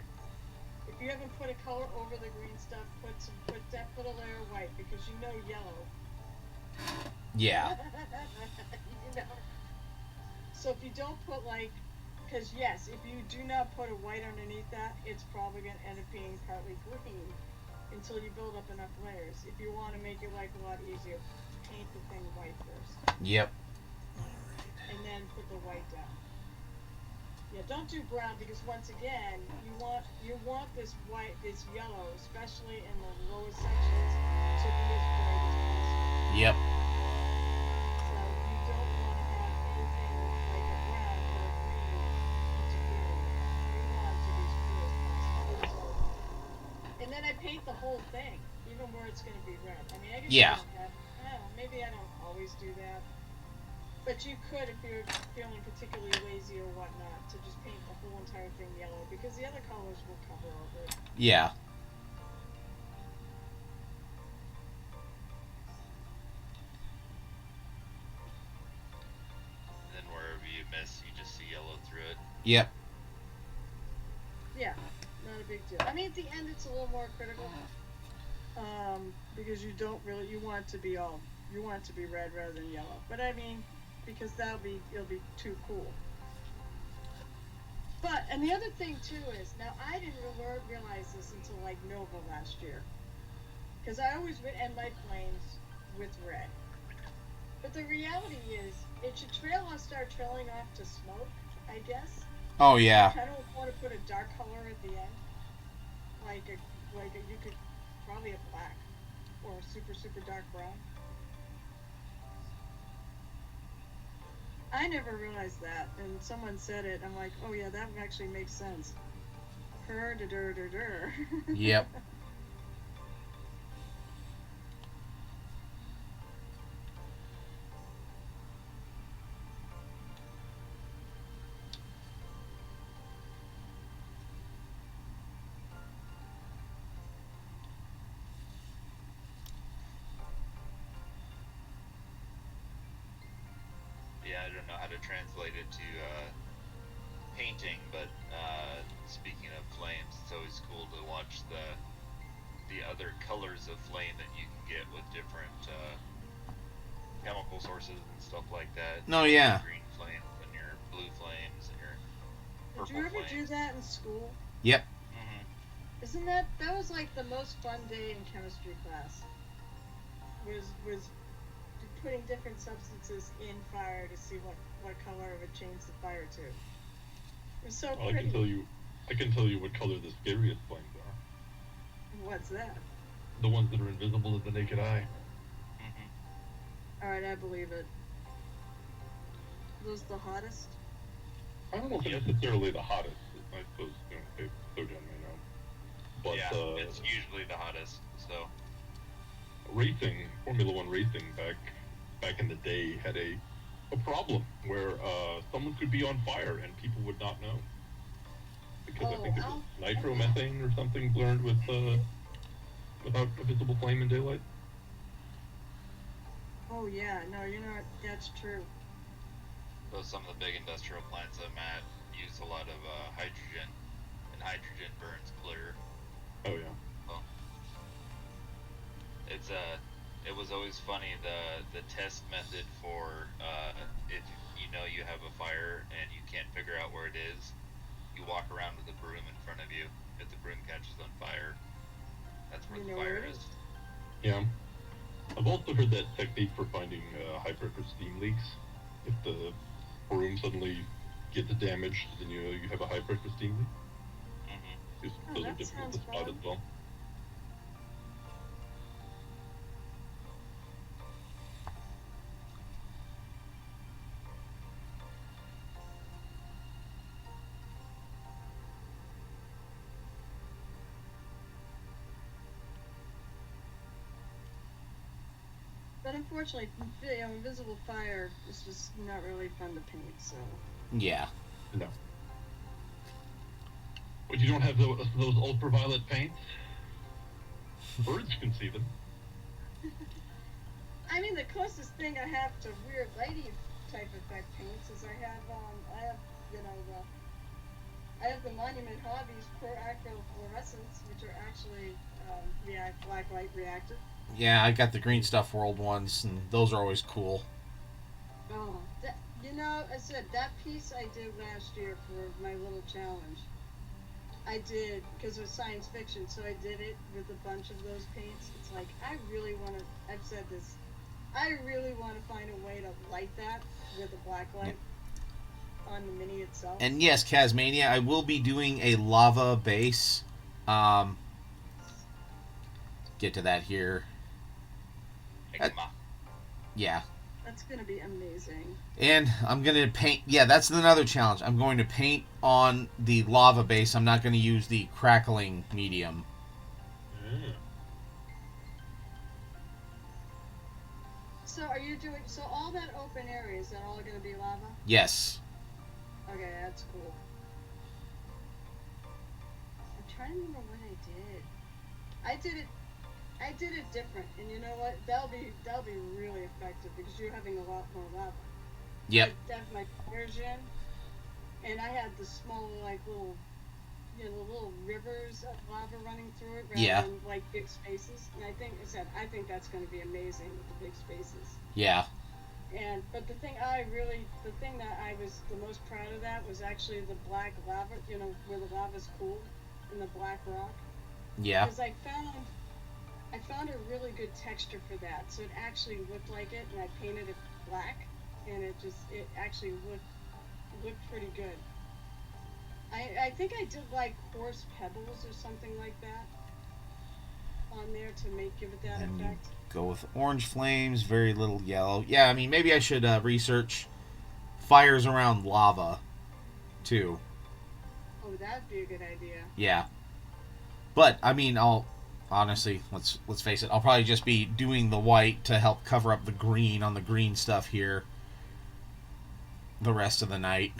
If you haven't put a color over the green stuff, put a layer of white because you know yellow. Yeah. You know. So if you don't put because yes, if you do not put a white underneath that, it's probably going to end up being partly green until you build up enough layers. If you want to make your life a lot easier, paint the thing white first. Yep. And then put the white down. Yeah, don't do brown because once again, you want this white, this yellow, especially in the lower sections, to be as bright as possible. Yep. So you don't want to have anything like a brown or a green interfering with that. You want it to be as clear as possible. So, and then I paint the whole thing, even where it's going to be red. I mean, I guess Yeah. you don't have. I don't know, maybe I don't always do that. But you could if you're feeling particularly lazy or whatnot to just paint the whole entire thing yellow because the other colors will cover over it. Yeah. And then wherever you miss, you just see yellow through it. Yep. Yeah, not a big deal. I mean, at the end it's a little more critical because you don't really you want it to be red rather than yellow. But I mean, because it'll be too cool. But and the other thing too is now I didn't realize this until like Nova last year, because I always would end my flames with red. But the reality is, it should start trailing off to smoke, I guess. Oh yeah. I don't want to put a dark color at the end, you could probably a black or a super dark brown. I never realized that, and someone said it. I'm like, oh yeah, that actually makes sense. Her. Yep. Yeah, I don't know how to translate it to painting, but speaking of flames, it's always cool to watch the other colors of flame that you can get with different chemical sources and stuff like that. Oh, yeah. Your green flames and your blue flames and your Did purple you ever flames. do that in school? Yep. Isn't that was like the most fun day in chemistry class? Was putting different substances in fire to see what color it would change the fire to. It was so Well, pretty. I can tell you what color the scariest flames are. What's that? The ones that are invisible to the naked eye. All right, I believe it. Those the hottest? I don't know if they're necessarily the hottest. I suppose Sojan may know. But Yeah, it's usually the hottest. So racing, Formula One racing back in the day had a problem where someone could be on fire and people would not know. Because I think it was nitromethane or something burned without a visible flame in daylight. Oh yeah, no, that's true. So some of the big industrial plants I'm at use a lot of hydrogen, and hydrogen burns clear. Oh yeah. Well, it was always funny the test method for if you have a fire and you can't figure out where it is, you walk around with a broom in front of you. If the broom catches on fire, that's where the fire is. Yeah. I've also heard that technique for finding high pressure steam leaks. If the broom suddenly gets damaged, then you have a high pressure steam leak. Those are difficult to spot as well. But unfortunately, invisible fire is just not really fun to paint. So. Yeah. No. But you don't have those ultraviolet paints? Birds can see them. I mean, the closest thing I have to weird lady type effect paints is I have the Monument Hobbies Pro Acro Fluorescents, which are actually black light reactive. Yeah, I got the Green Stuff World ones, and those are always cool. Oh, I said that piece I did last year for my little challenge. I did, because it was science fiction, so I did it with a bunch of those paints. It's like, I've said this, I really want to find a way to light that with a black light. on the mini itself. And yes, Casmania, I will be doing a lava base. Get to that here. Enigma. Yeah. That's gonna be amazing. And I'm going to paint... Yeah, that's another challenge. I'm going to paint on the lava base. I'm not going to use the crackling medium. Mm. So are you doing? So all that open area, is that all gonna be lava? Yes. Okay, that's cool. I'm trying to remember what I did. I did it different, and you know what? That'll be really effective because you're having a lot more lava. Yep. I have my version, and I had the small little, little rivers of lava running through it rather than like big spaces. And I think that's going to be amazing with the big spaces. Yeah. But the thing that I was the most proud of that was actually the black lava, where the lava's cooled in the black rock. Yeah. Because I found a really good texture for that, so it actually looked like it, and I painted it black, and it actually looked pretty good. I think I did like coarse pebbles or something like that on there to give it that And effect. go with orange flames, very little yellow. Yeah, I mean, maybe I should research fires around lava, too. Oh, that'd be a good idea. Yeah. But, I mean, honestly, let's face it, I'll probably just be doing the white to help cover up the green on the green stuff here the rest of the night.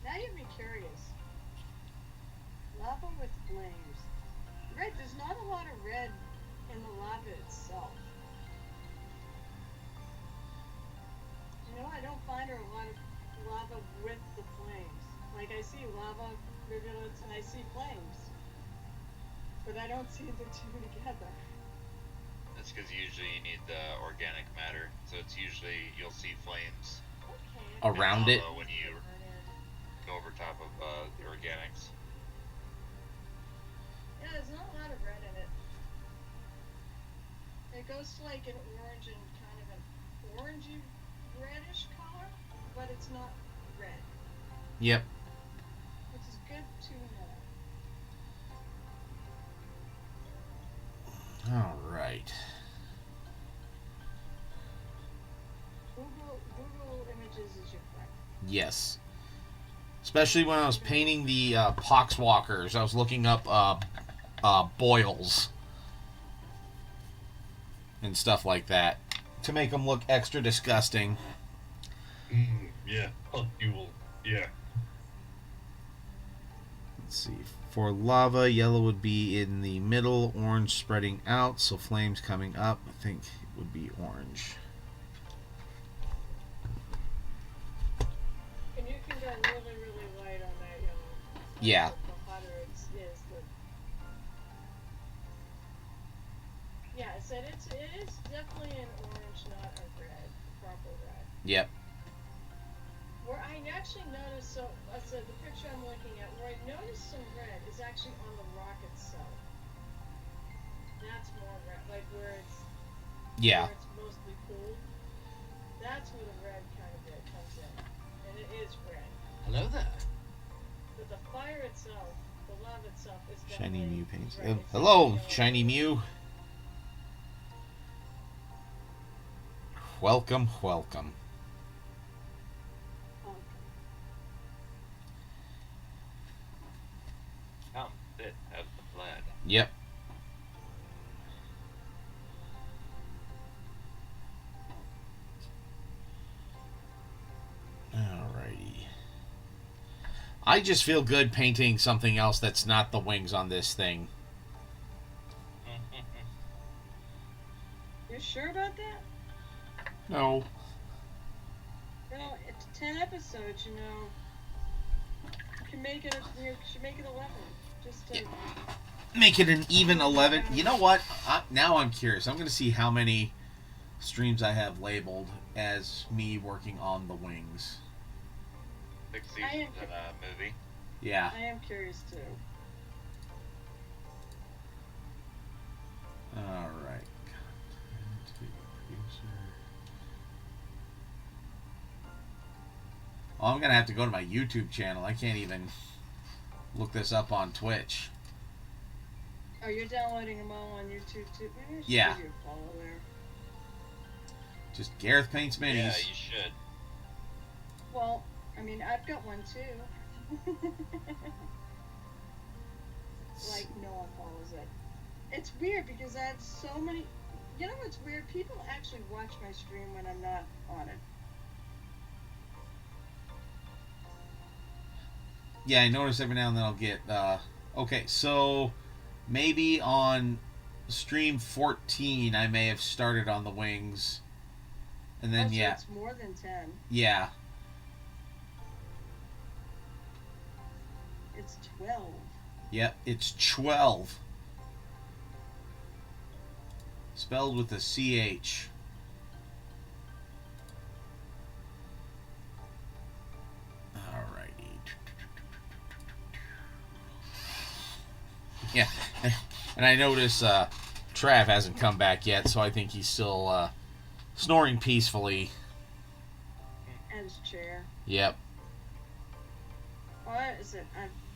Now you'd be curious. Lava with flames. Red, there's not a lot of red in the lava itself. I don't find a lot of lava with the flames. Like, I see lava rivulets and I see flames. But I don't see the two together. That's because usually you need the organic matter. So it's usually you'll see flames Okay. Around it. when you go over top of the organics. Yeah, there's not a lot of red in it. It goes to like an orange and kind of an orangey reddish color, but it's not red, Yep. which is good to know. Alright. Google Images is your friend. Yes. Especially when I was painting the poxwalkers, I was looking up boils and stuff like that to make them look extra disgusting. Yeah. Oh, you will. Yeah. Let's see. For lava, yellow would be in the middle, orange spreading out, so flames coming up, I think it would be orange. And you can go really, really light on that yellow. Yeah. The hotter it is, yeah, I said it is definitely an orange, not a red, proper red. Yep. Where I actually noticed, so I said the picture I'm looking at, where I noticed some red is actually on the rock itself. That's more red, like where it's Yeah. where it's mostly cool. That's where the red kind of bit comes in, and it is red. Hello there. But the fire itself, the lava itself, is Shiny definitely Mew paints. red. It's Hello, definitely Shiny Mew. Welcome, welcome. Come, bit of the blood. Yep. Alrighty. I just feel good painting something else that's not the wings on this thing. You sure about that? No. It's 10 episodes, You can make it. You should make it 11. Just to. Make it an even 11. You know what? Now I'm curious. I'm going to see how many streams I have labeled as me working on the wings. 6 seasons in a movie. Yeah. I am curious too. Alright. Oh, I'm gonna have to go to my YouTube channel. I can't even look this up on Twitch. Oh, you're downloading them all on YouTube too? Maybe I should Yeah. give you a follow there. Just Gareth Paints Minis. Yeah, you should. Well, I mean, I've got one too. Like, no one follows it. It's weird because I have so many. You know what's weird? People actually watch my stream when I'm not on it. Yeah, I notice every now and then I'll get. Okay, so maybe on stream 14 I may have started on the wings, and then Oh, so yeah, it's more than 10. yeah, It's 12. yep, it's 12. Spelled with a CH. Alrighty. Yeah, and I notice Trav hasn't come back yet, so I think he's still snoring peacefully. And his chair. Yep. Oh, is it?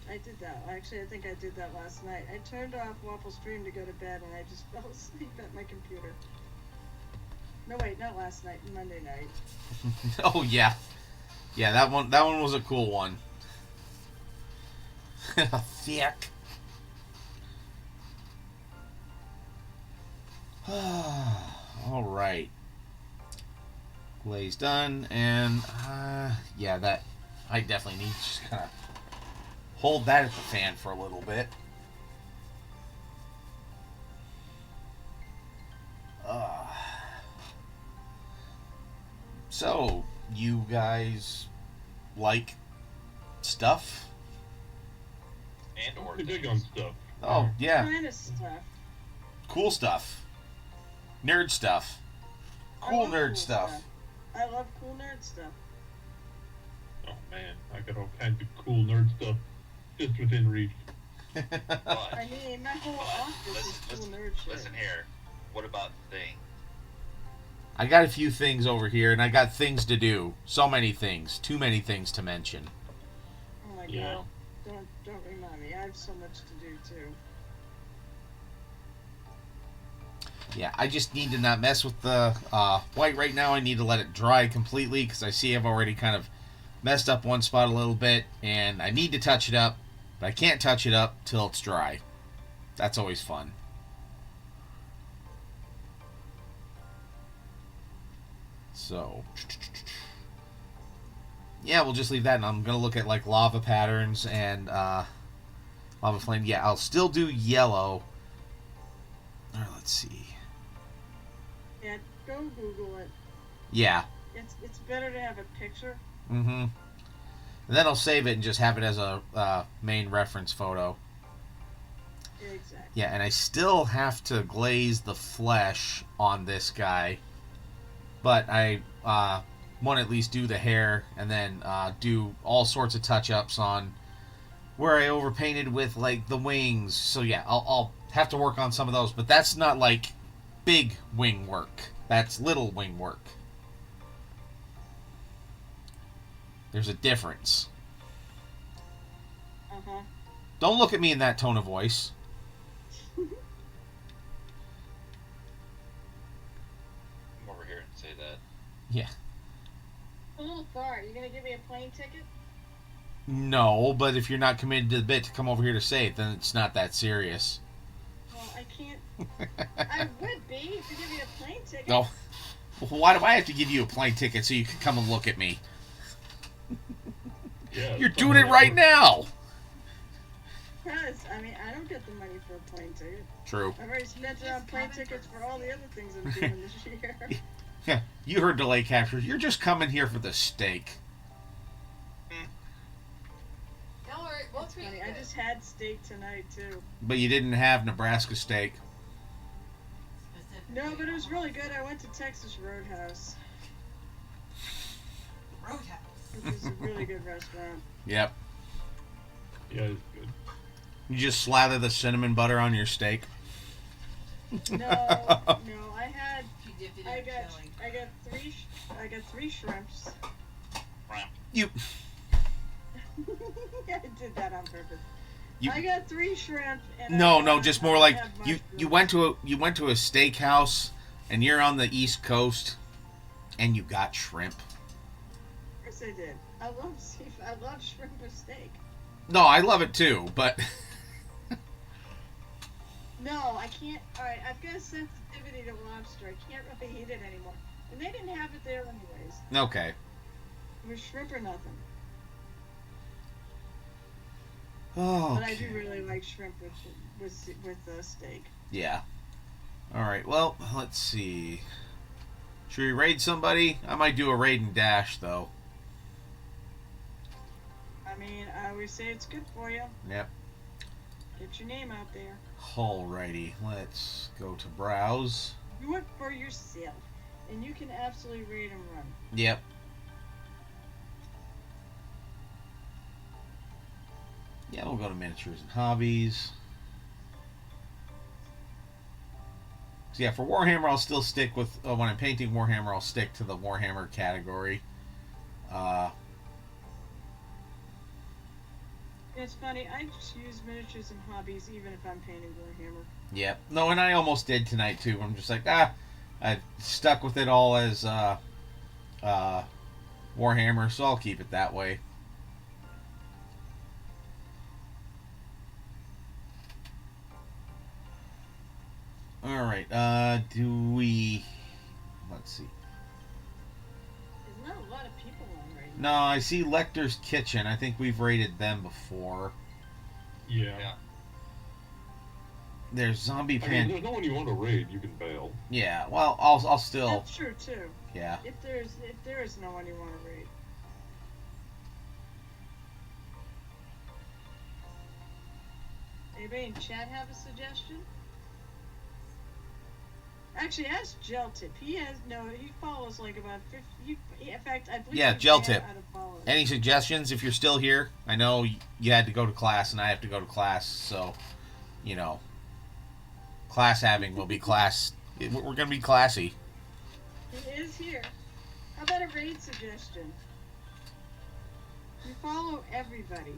I did that. Actually, I think I did that last night. I turned off Waffle Stream to go to bed, and I just fell asleep at my computer. No, wait, not last night. Monday night. Oh yeah, yeah. That one was a cool one. Thick. All right. Glaze done, and yeah, that I definitely need to just kind of hold that at the fan for a little bit. So, you guys like stuff? And or Pretty big things. on stuff. Oh, yeah. Kind of stuff. Cool stuff. Nerd stuff. I Cool love nerd stuff. I love cool nerd stuff. Oh man, I got all kinds of cool nerd stuff just within reach. But I mean, my whole office is cool nerd shit. listen here. What about things? I got a few things over here, and I got things to do. So many things. Too many things to mention. Oh my Yeah. god. Don't remind me. I have so much to do too. Yeah, I just need to not mess with the white right now. I need to let it dry completely, because I see I've already kind of messed up one spot a little bit, and I need to touch it up, but I can't touch it up till it's dry. That's always fun. So, yeah, we'll just leave that, and I'm going to look at, like, lava patterns and lava flame. Yeah, I'll still do yellow. Or, let's see. Yeah, go Google it. Yeah. It's better to have a picture. Mm-hmm. And then I'll save it and just have it as a main reference photo. Exactly. Yeah, and I still have to glaze the flesh on this guy. But I want to at least do the hair and then do all sorts of touch-ups on where I overpainted with, like, the wings. So, yeah, I'll have to work on some of those. But that's not, like, big wing work. That's little wing work. There's a difference. Uh-huh. Don't look at me in that tone of voice. Come over here and say that. Yeah. A little far. You gonna give me a plane ticket? No, but if you're not committed to the bit to come over here to say it, then it's not that serious. Well, I can't. I would be if you give me a plane ticket. No. Why do I have to give you a plane ticket so you can come and look at me? Yeah, You're doing it right now. Because, I mean, I don't get the money for a plane ticket. True. I've already spent it on plane tickets for all the other things I'm doing this year. Yeah, you heard delay capture. You're just coming here for the steak. Don't worry, we'll treat Funny, you I good. just had steak tonight, too. But you didn't have Nebraska steak. No, but it was really good. I went to Texas Roadhouse, Roadhouse. which is a really good restaurant. Yep. Yeah, it's good. You just slather the cinnamon butter on your steak. No, I had, She dipped it I in got, chili. I got three shrimps. You I did that on purpose. You- I got 3 shrimp. And no, just more like have you mushrooms. you went to a steakhouse and you're on the East Coast and you got shrimp. Of course I did. I love seafood. I love shrimp with steak. No, I love it too, but No, I can't. All right, I've got a sensitivity to lobster. I can't really eat it anymore. And they didn't have it there anyways. okay. It was shrimp or nothing. Oh, But I do really like shrimp with steak. yeah. All right. Well, let's see. Should we raid somebody? I might do a raid and dash though. I mean, I always say it's good for you. Yep. Get your name out there. Alrighty. Let's go to browse. Do it for yourself, and you can absolutely raid and run. Yep. Yeah, we'll go to miniatures and hobbies. So yeah, for Warhammer, I'll still stick with when I'm painting Warhammer. I'll stick to the Warhammer category. It's funny. I just use miniatures and hobbies even if I'm painting Warhammer. Yep. No, and I almost did tonight too. I'm just like, I stuck with it all as Warhammer, so I'll keep it that way. All right. Do we? Let's see. There's not a lot of people on right No, I see Lecter's Kitchen. I think we've rated them before. Yeah. Yeah. There's Zombie I mean, Pan. there's no one you want to raid, you can bail. Yeah. Well, I'll still. That's true too. Yeah. If there is no one you want to raid. Anybody in chat have a suggestion? Actually, ask Gel Tip. He follows like about 50. In fact, I believe. Yeah, he Gel ran Tip. out of followers. Any suggestions if you're still here? I know you had to go to class and I have to go to class, so class having will be class. We're gonna be classy. He is here. How about a raid suggestion? You follow everybody,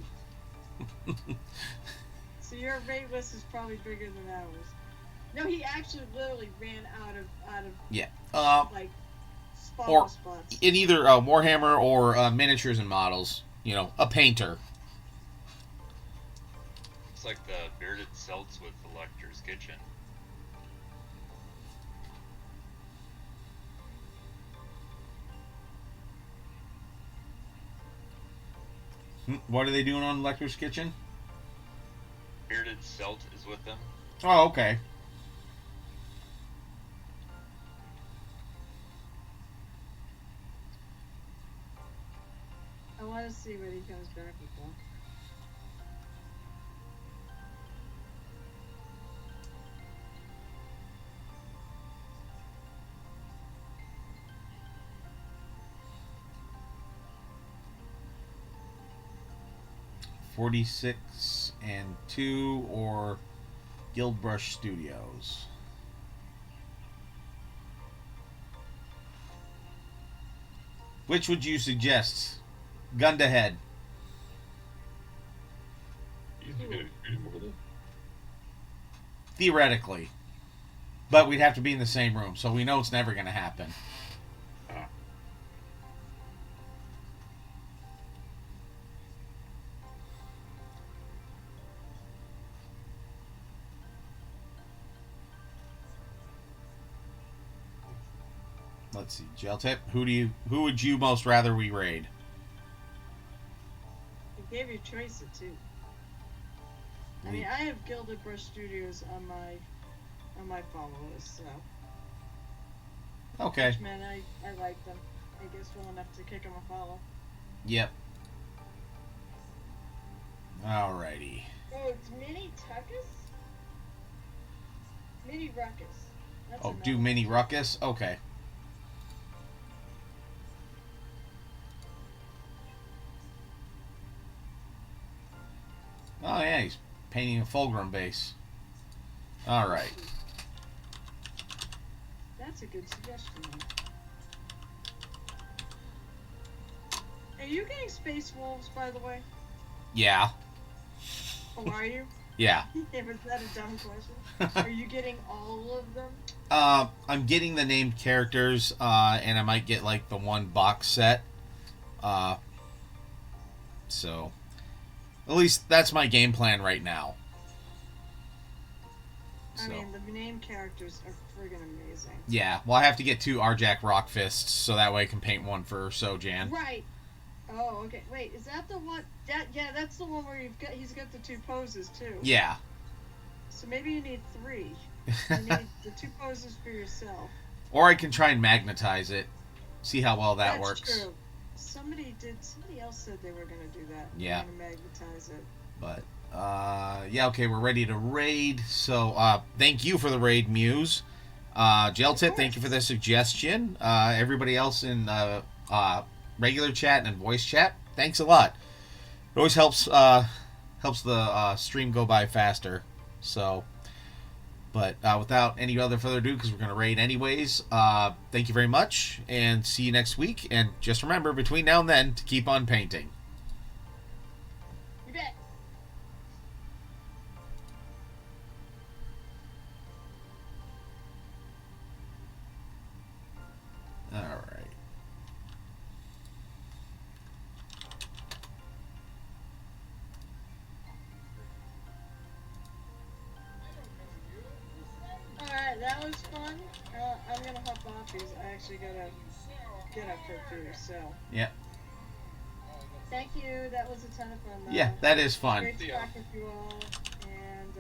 so your raid list is probably bigger than ours. No, he actually literally ran out of Yeah. like Or spots. in either Warhammer or miniatures and models. A painter. It's like the bearded celts with the Lecter's Kitchen. What are they doing on Lecter's Kitchen? Bearded celt is with them. Oh, okay. I want to see what he comes back with though. .46 and 2 or Guildbrush Studios. Which would you suggest? Gun to head. You can get freedom over there. Theoretically. But we'd have to be in the same room, so we know it's never going to happen. Ah. Let's see, Gel Tip. Who would you most rather we raid? He gave you a choice of two. I mean, I have Gilded Brush Studios on my follow list, so. Okay. Which meant I like them. I guess well enough to kick them a follow. Yep. Alrighty. Oh, it's Mini Tuckus? Mini Ruckus. That's Oh, another do one. Mini Ruckus? Okay. Oh yeah, he's painting a Fulgrim base. Alright. That's a good suggestion. Then. Are you getting space wolves, by the way? Yeah. Oh, are you? Yeah. Was that a dumb question? Are you getting all of them? I'm getting the named characters, and I might get like the one box set. So at least that's my game plan right now. I mean, the name characters are friggin' amazing. Yeah, well, I have to get 2 Arjak Rock Fists, so that way I can paint one for Sojan. Right. Oh, okay. Wait, is that the one? Yeah, that's the one where he's got the 2 poses too. Yeah. So maybe you need 3. You need the 2 poses for yourself. Or I can try and magnetize it. See how well that works. True. Somebody else said they were gonna do that. Yeah. They were gonna magnetize it. But yeah, okay, we're ready to raid. So thank you for the raid, Muse. Geltip, thank you for the suggestion. Everybody else in regular chat and voice chat, thanks a lot. It always helps the stream go by faster. So, but without any other further ado, because we're going to raid anyways, thank you very much, and see you next week. And just remember, between now and then, to keep on painting. You bet. All right. Alright, that was fun. I'm gonna hop off because I actually gotta get up for food, so. Yeah. Thank you, that was a ton of fun though. Yeah, that is fun. Great to talk with you all, and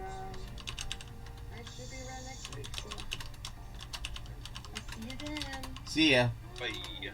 I should be around next week, so. I'll see you then. See ya. Bye.